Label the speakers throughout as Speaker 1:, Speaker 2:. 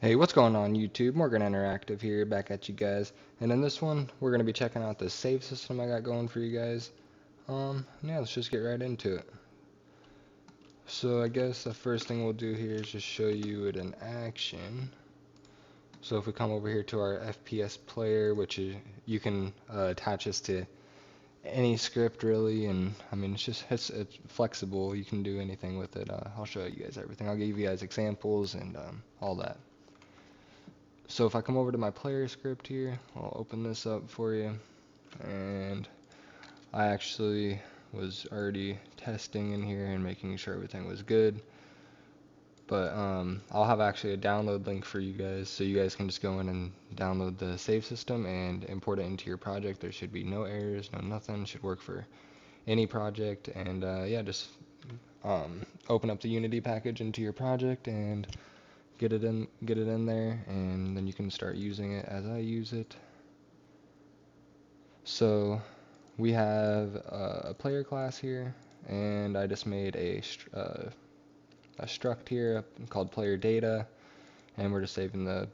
Speaker 1: Hey, what's going on YouTube? Morgan Interactive here, back at you guys. And in this one, we're going to be checking out the save system I got going for you guys. Yeah, let's just get right into it. So I guess the first thing we'll do here is just show you it in action. So if we come over here to our FPS player, which is, you can attach this to any script really, and I mean it's flexible. You can do anything with it. I'll show you guys everything. I'll give you guys examples and all that. So if I come over to my player script here, I'll open this up for you, and I actually was already testing in here and making sure everything was good, but I'll have actually a download link for you guys, so you guys can just go in and download the save system and import it into your project. There should be no errors, no nothing. It should work for any project, and yeah, just open up the Unity package into your project and get it in there, and then you can start using it as I use it. So we have a player class here, and I just made a struct here called player data, and we're just saving the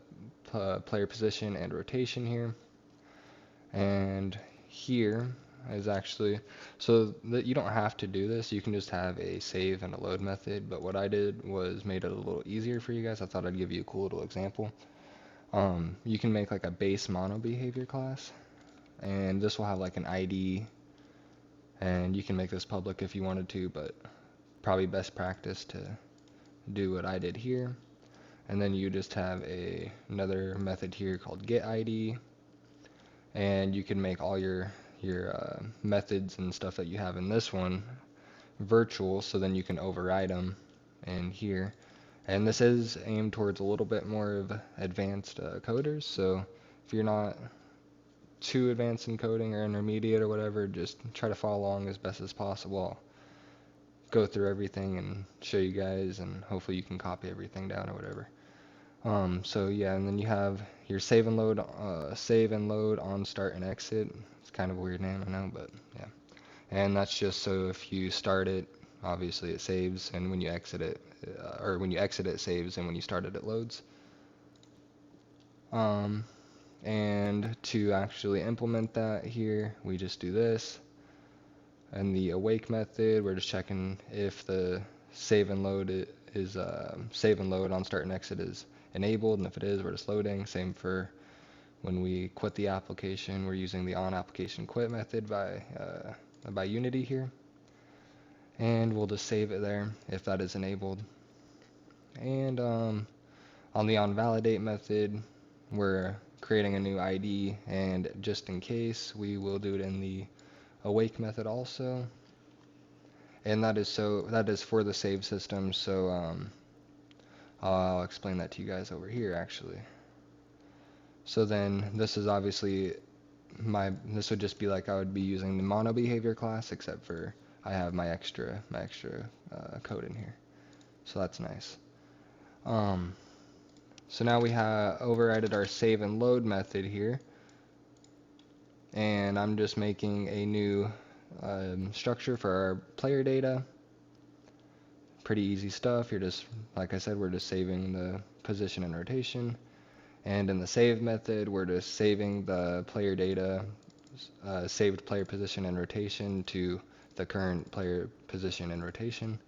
Speaker 1: player position and rotation here. And here is actually, so that you don't have to do this, you can just have a save and a load method, but what I did was made it a little easier for you guys. I thought I'd give you a cool little example. You can make like a base mono behavior class, and this will have like an ID, and you can make this public if you wanted to, but probably best practice to do what I did here. And then you just have another method here called getID, and you can make all your methods and stuff that you have in this one virtual, so then you can override them in here. And this is aimed towards a little bit more of advanced coders, so if you're not too advanced in coding or intermediate or whatever, just try to follow along as best as possible. I'll go through everything and show you guys, and hopefully you can copy everything down or whatever. So yeah, and then you have your save and load on start and exit. It's kind of a weird name, I know, but yeah. And that's just so if you start it, obviously it saves, and when you exit it, or when you exit it saves, and when you start it, it loads. And to actually implement that here, we just do this. And the awake method, we're just checking if the save and load is save and load on start and exit is enabled, and if it is, we're just loading. Same for when we quit the application, we're using the on application quit method by Unity here, and we'll just save it there if that is enabled. And on the on validate method, we're creating a new ID, and just in case, we will do it in the awake method also. And that is for the save system, so I'll explain that to you guys over here actually. So then this is obviously this would just be like I would be using the mono behavior class, except for I have my extra code in here, so that's nice. So now we have overridden our save and load method here, and I'm just making a new structure for our player data. Pretty easy stuff. You're just, like I said, we're just saving the position and rotation, and in the save method, we're just saving the player data, saved player position and rotation to the current player position and rotation.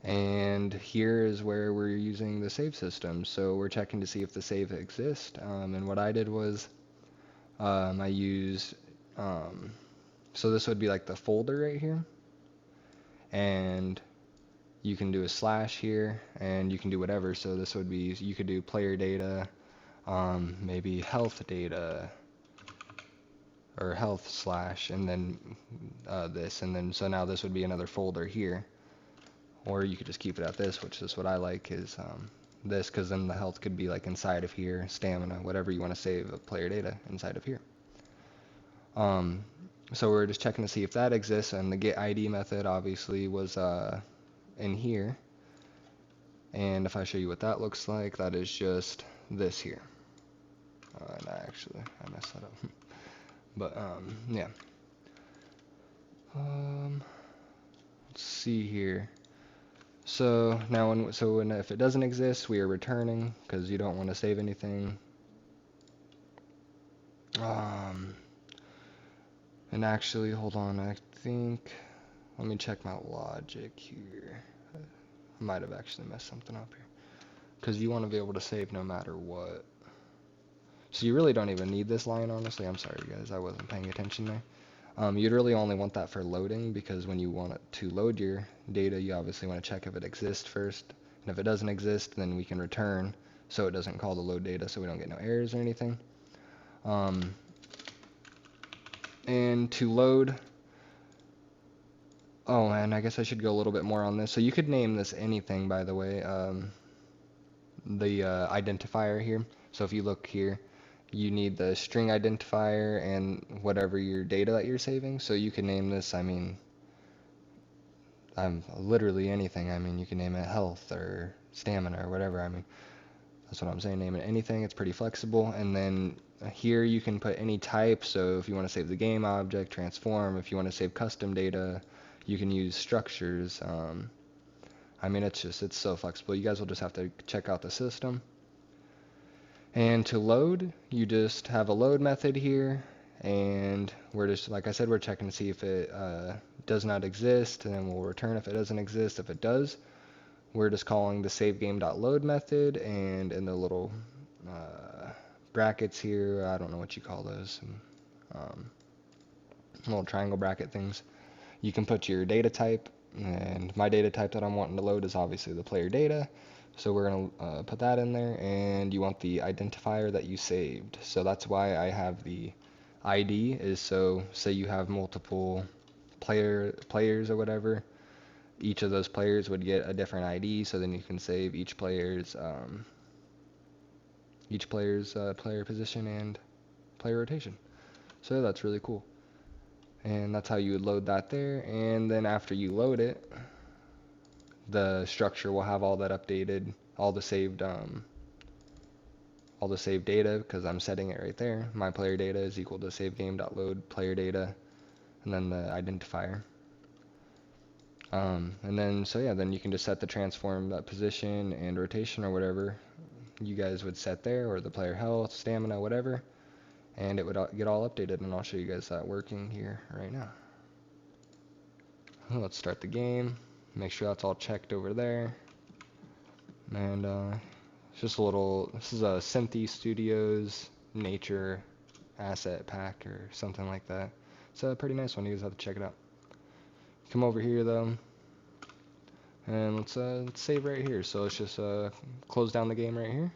Speaker 1: And here is where we're using the save system. So we're checking to see if the save exists. And what I did was I used, so this would be like the folder right here. And you can do a slash here, and you can do whatever. So this would be, you could do player data, maybe health data, or health slash, and then this. And then, so now this would be another folder here. Or you could just keep it at this, which is what I like, is this, because then the health could be like inside of here, stamina, whatever you want to save of player data inside of here. So we're just checking to see if that exists, and the get ID method obviously was in here. And if I show you what that looks like, that is just this here. And I messed that up. But yeah. Let's see here. So now if it doesn't exist, we are returning because you don't want to save anything. And actually, hold on, I think, let me check my logic here. I might have actually messed something up here. Because you want to be able to save no matter what. So you really don't even need this line, honestly. I'm sorry, guys, I wasn't paying attention there. You'd really only want that for loading, because when you want it to load your data, you obviously want to check if it exists first. And if it doesn't exist, then we can return, so it doesn't call the load data, so we don't get no errors or anything. And to load, oh, and I guess I should go a little bit more on this. So you could name this anything, by the way, the identifier here. So if you look here, you need the string identifier and whatever your data that you're saving. So you can name this, I mean, literally anything. I mean, you can name it health or stamina or whatever. I mean, that's what I'm saying, name it anything. It's pretty flexible. And then here you can put any type. So if you want to save the game object, transform. If you want to save custom data, you can use structures. I mean, it's so flexible. You guys will just have to check out the system. And to load, you just have a load method here, and we're just, like I said, we're checking to see if it does not exist, and then we'll return if it doesn't exist. If it does, we're just calling the savegame.load method, and in the little brackets here, I don't know what you call those, little triangle bracket things, you can put your data type, and my data type that I'm wanting to load is obviously the player data. So we're going to put that in there, and you want the identifier that you saved. So that's why I have the ID, is so say you have multiple players or whatever, each of those players would get a different ID, so then you can save each player's player position and player rotation. So that's really cool. And that's how you would load that there, and then after you load it, the structure will have all that updated, all the saved data, because I'm setting it right there. My player data is equal to savegame.load player data, and then the identifier. And then, so yeah, then you can just set the transform position and rotation or whatever you guys would set there, or the player health, stamina, whatever, and it would get all updated, and I'll show you guys that working here right now. Let's start the game. Make sure that's all checked over there. And it's just a little, this is a Synthi Studios nature asset pack or something like that. It's a pretty nice one. You guys have to check it out. Come over here though, and let's save right here. So let's just close down the game right here,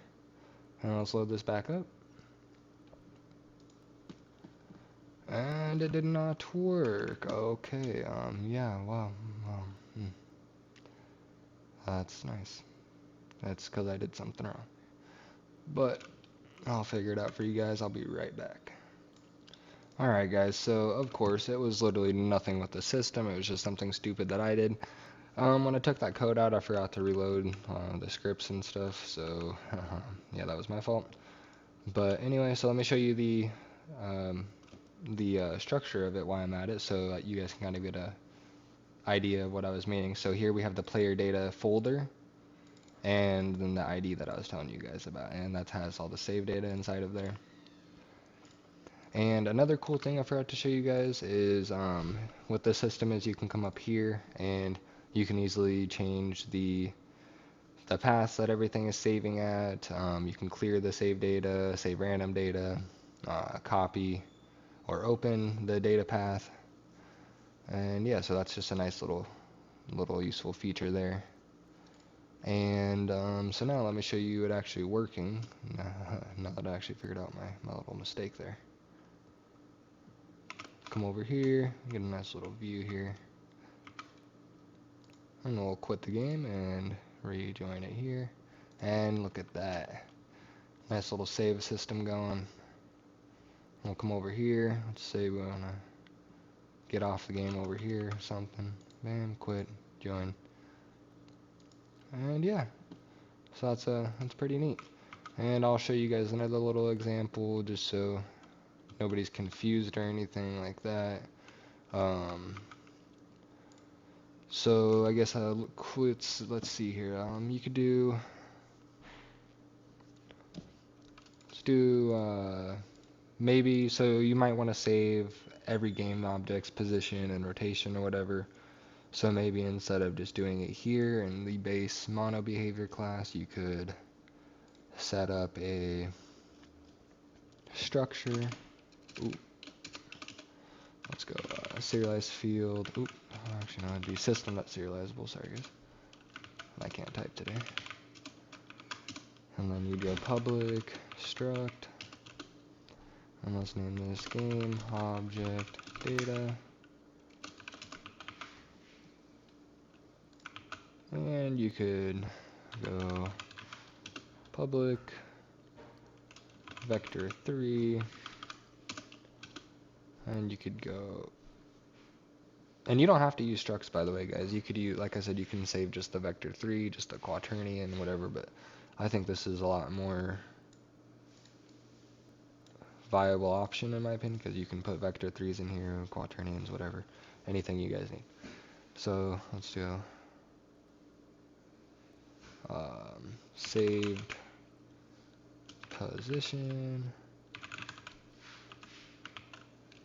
Speaker 1: and let's load this back up. And it did not work. Okay, yeah, wow. That's nice. That's because I did something wrong. But I'll figure it out for you guys. I'll be right back. Alright guys, so of course it was literally nothing with the system. It was just something stupid that I did. When I took that code out, I forgot to reload the scripts and stuff, so yeah, that was my fault. But anyway, so let me show you the structure of it, why I'm at it, so that you guys can kind of get a idea of what I was meaning. So here we have the player data folder, and then the ID that I was telling you guys about, and that has all the save data inside of there. And another cool thing I forgot to show you guys is what the system is, you can come up here and you can easily change the paths that everything is saving at. You can clear the save data, save random data, copy or open the data path. And yeah, so that's just a nice little useful feature there. And so now let me show you it actually working. Now that I actually figured out my little mistake there. Come over here, get a nice little view here. And we'll quit the game and rejoin it here. And look at that. Nice little save system going. We'll come over here. Let's say we want to get off the game over here or something. Bam, quit, join. And yeah, so that's pretty neat. And I'll show you guys another little example just so nobody's confused or anything like that. So I guess let's see here. You could do let's do maybe, so you might want to save every game object's position and rotation or whatever. So maybe instead of just doing it here in the base mono behavior class, you could set up a structure. Ooh. Let's go serialized field. Ooh, actually no, it'd be system.serializable. Sorry guys, I can't type today. And then you go public struct, and let's name this game object data. And you could go public vector 3, and you could go, and you don't have to use structs, by the way, guys. You could use, like I said, you can save just the vector 3, just the quaternion, whatever, but I think this is a lot more viable option in my opinion, because you can put vector 3s in here, quaternions, whatever, anything you guys need. So let's do saved position,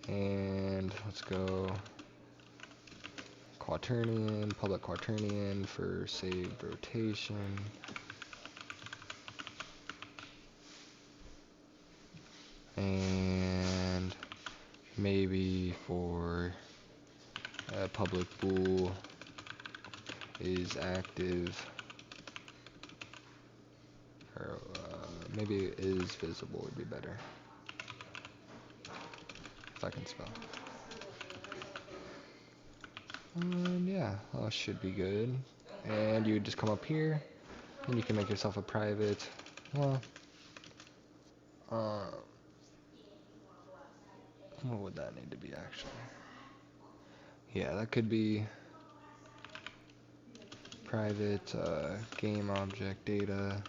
Speaker 1: and let's go quaternion, public quaternion for saved rotation, and maybe for public bool is active, or maybe is visible would be better, if I can spell. And yeah, that should be good. And you would just come up here, and you can make yourself a private, well, what would that need to be actually? Yeah, that could be private game object data,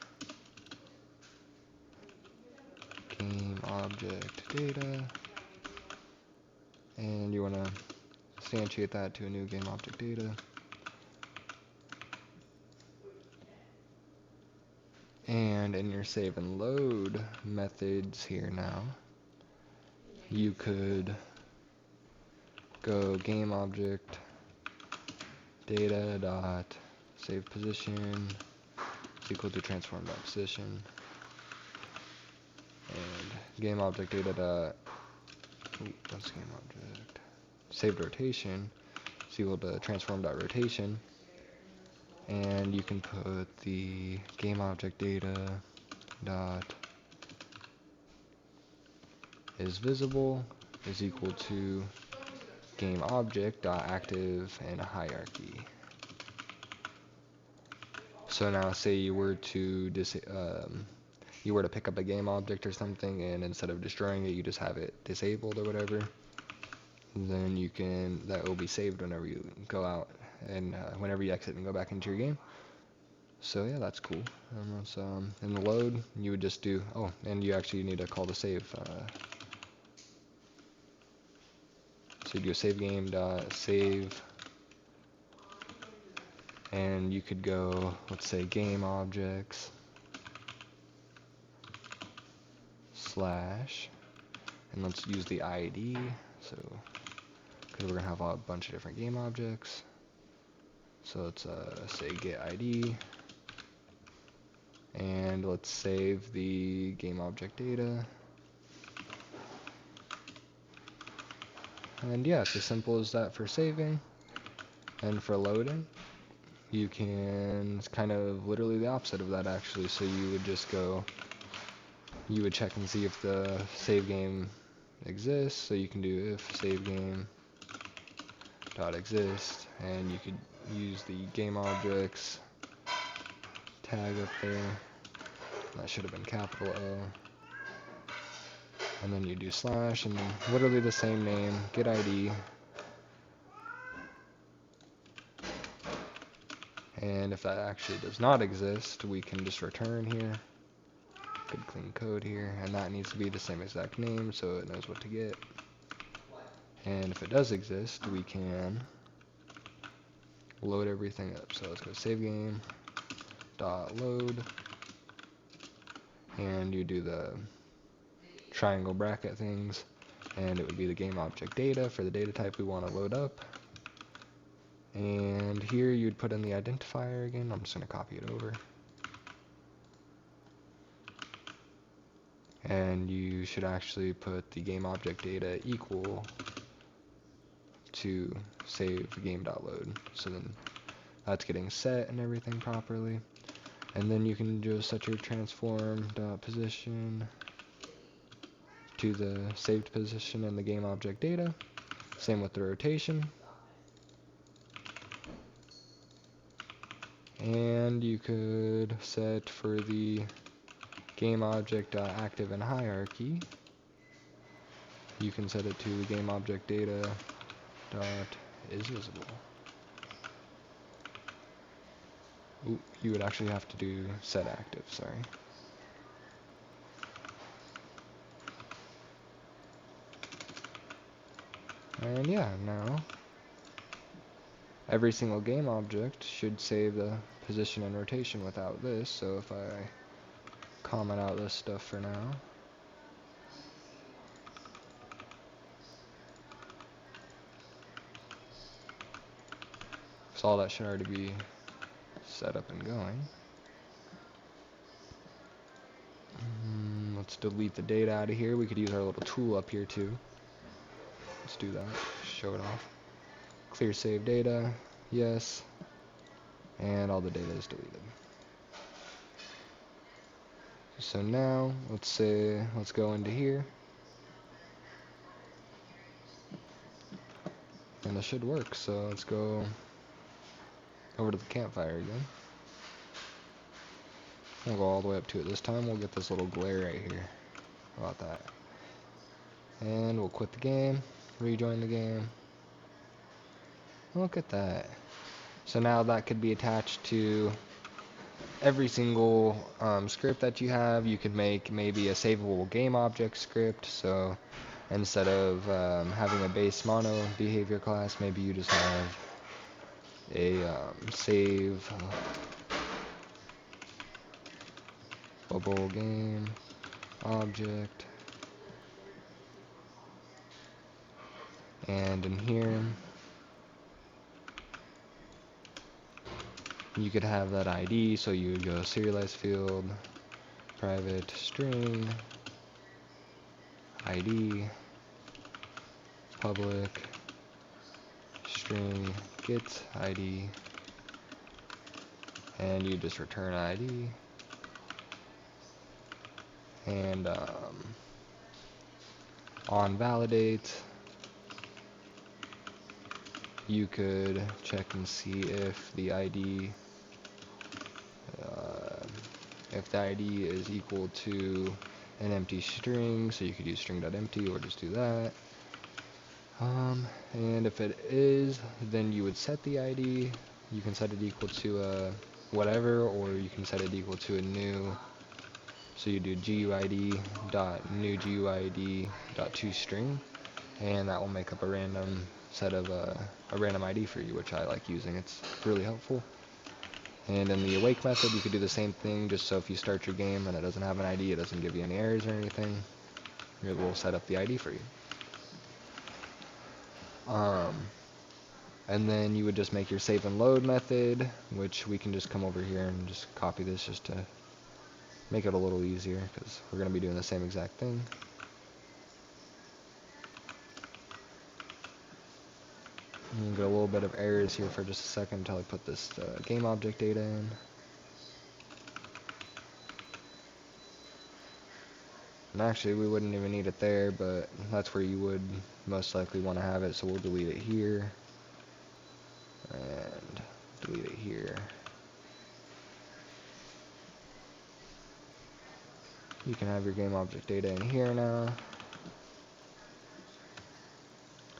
Speaker 1: and you want to instantiate that to a new game object data. And in your save and load methods here now, you could go game object data dot save position is equal to transform dot position, and game object data dot that's game object saved rotation is equal to transform dot rotation, and you can put the game object data dot is visible is equal to game object dot active and a hierarchy. So now say you were to pick up a game object or something, and instead of destroying it you just have it disabled or whatever, then you can, that will be saved whenever you go out and whenever you exit and go back into your game. So yeah, that's cool. And that's, in the load you would just do, oh, and you actually need to call the save, so you do a save game dot save, and you could go, let's say game objects slash, and let's use the ID, so because we're gonna have a bunch of different game objects, so let's say get ID, and let's save the game object data. And yeah, it's as simple as that for saving. And for loading, you can, it's kind of literally the opposite of that actually. So you would just go, you would check and see if the save game exists. So you can do if save game dot exist, and you could use the game objects tag up there. That should have been capital O. And then you do slash, and then literally the same name, get ID. And if that actually does not exist, we can just return here. Good clean code here, and that needs to be the same exact name so it knows what to get. And if it does exist, we can load everything up. So let's go save game dot load, and you do the triangle bracket things, and it would be the game object data for the data type we want to load up. And here you'd put in the identifier again. I'm just going to copy it over. And you should actually put the game object data equal to save game.load. So then that's getting set and everything properly. And then you can just set your transform.position to the saved position in the game object data. Same with the rotation. And you could set for the game object active and hierarchy, you can set it to game object data dot is visible. Ooh, you would actually have to do set active, sorry. And yeah, now every single game object should save the position and rotation without this, so if I comment out this stuff for now, so all that should already be set up and going. Let's delete the data out of here. We could use our little tool up here too. Let's do that, show it off. Clear save data, yes, and all the data is deleted. So now, let's go into here, and this should work. So let's go over to the campfire again. We'll go all the way up to it this time. We'll get this little glare right here. How about that? And we'll quit the game, rejoin the game. Look at that. So now that could be attached to every single script that you have. You could make maybe a savable game object script. So instead of having a base mono behavior class, maybe you just have a save bubble game object, and in here you could have that ID, so you would go serialized field private string ID public string get ID, and you just return ID. And on validate, you could check and see if the ID is equal to an empty string, so you could use string.empty or just do that. And if it is, then you would set the ID. You can set it equal to whatever, or you can set it equal to a new. So you do GUID dot new GUID dot toString, and that will make up a random set of a random ID for you, which I like using. It's really helpful. And in the awake method, you could do the same thing, just so if you start your game and it doesn't have an ID, it doesn't give you any errors or anything. It will set up the ID for you. And then you would just make your save and load method, which we can just come over here and just copy this just to make it a little easier, because we're going to be doing the same exact thing. And get a little bit of errors here for just a second until I put this game object data in. And actually, we wouldn't even need it there, but that's where you would most likely want to have it, so we'll delete it here. And delete it here. You can have your game object data in here now.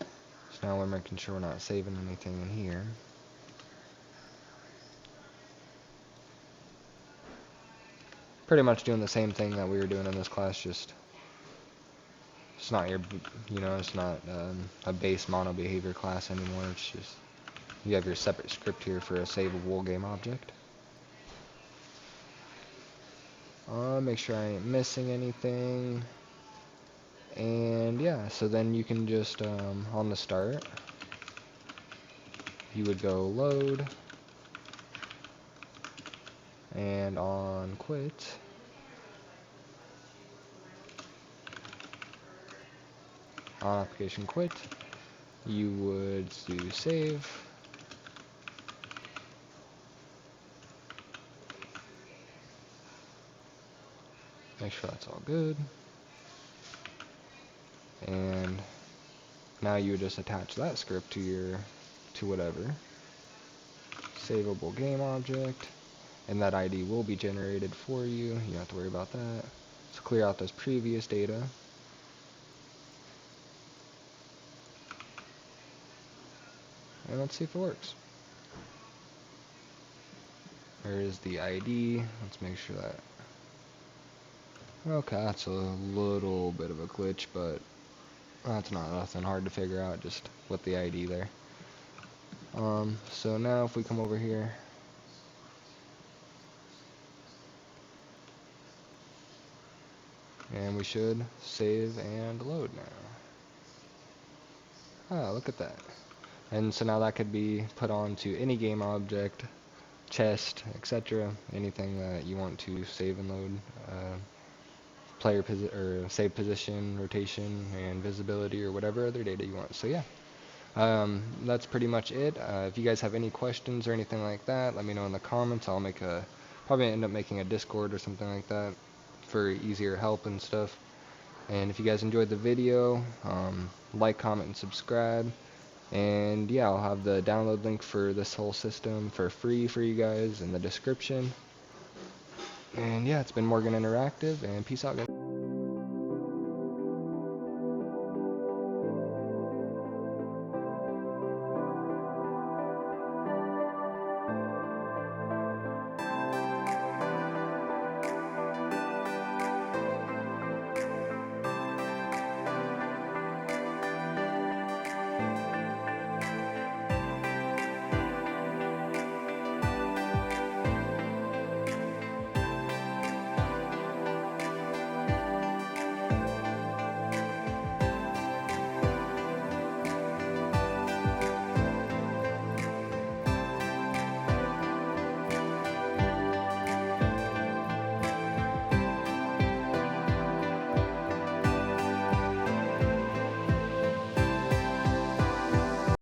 Speaker 1: So now we're making sure we're not saving anything in here. Pretty much doing the same thing that we were doing in this class, just it's not your, it's not a base mono behavior class anymore. It's just, you have your separate script here for a savable game object. Make sure I ain't missing anything. And yeah, so then you can just, on the start, you would go load, and on quit, on application quit, you would do save, make sure that's all good, and now you would just attach that script to whatever savable game object, and that ID will be generated for you. You don't have to worry about that. So clear out those previous data. And let's see if it works. There is the ID. Let's make sure that. Okay, that's a little bit of a glitch, but that's not nothing hard to figure out, just with the ID there. So now if we come over here, and we should save and load now. Ah, look at that. And so now that could be put onto any game object, chest, etc. Anything that you want to save and load. Player or save position, rotation, and visibility, or whatever other data you want. So yeah, that's pretty much it. If you guys have any questions or anything like that, let me know in the comments. I'll probably end up making a Discord or something like that for easier help and stuff. And if you guys enjoyed the video, like, comment, and subscribe. And yeah, I'll have the download link for this whole system for free for you guys in the description. And yeah, it's been Morgan Interactive, and peace out, guys.